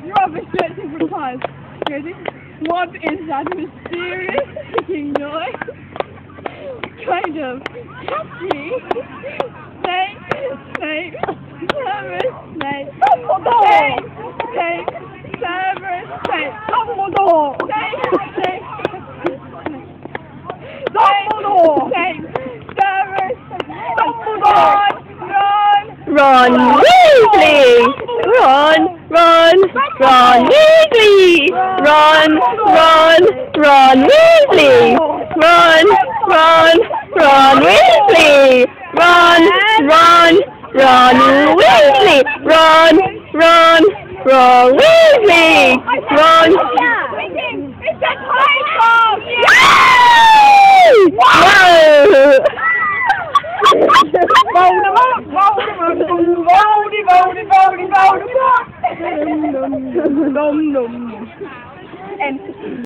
Rubbish searching for pies. Ready? What is that mysterious ticking noise? Kind of catchy. Snake, snake, Cerberus, snake. Snake, Cerberus, snake. Snake, Ron Weasley! Ron Weasley! Ron Weasley! Ron Weasley! Ron Weasley! Ron Weasley! Ron. It's a title! Yay! Whoa! Voldemort! And